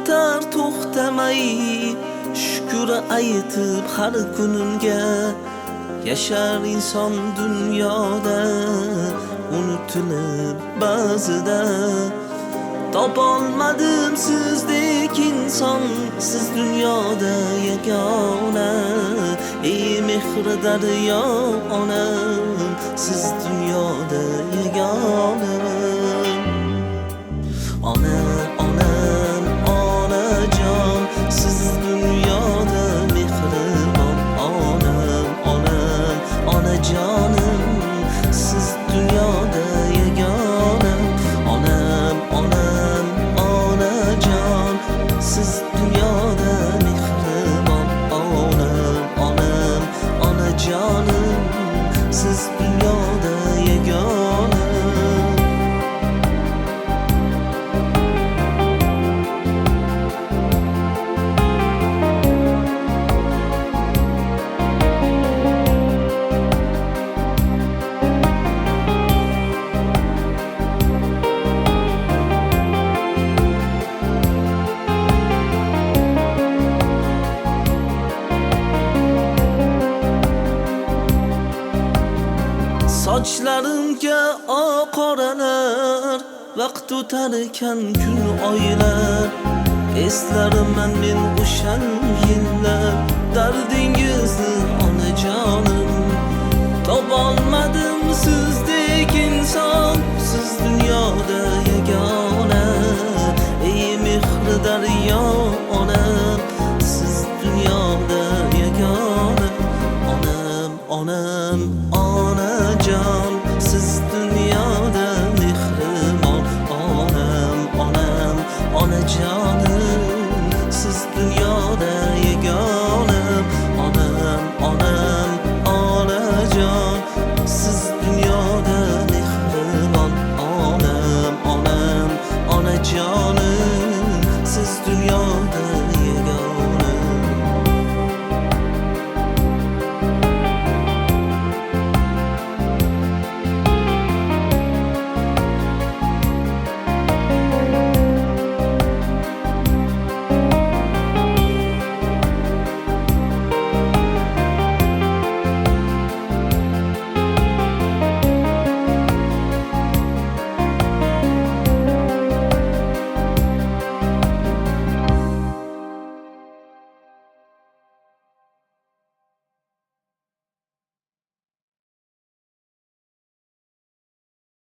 o'tar to'xtamay, shukr aytib har kunimga. Yashar inson dunyoda, unutilib ba'zida. Topolmadim sizdek inson, siz dunyoda yagona. Ey mehri daryo onam, siz dunyoda yagona. Ona, onam, onajon, siz dunyoda mehribon. Onam, onam, onajonim, siz dunyoda yagona. Onam, onam, onajon, siz dunyoda mehribon. Onam, onam, onajonim, siz dunyoda yagona. Sochlarimga oq-qoralar, vaqt o'tar ekan kun oylar. Eslariman men o'shan yillar, dardingizni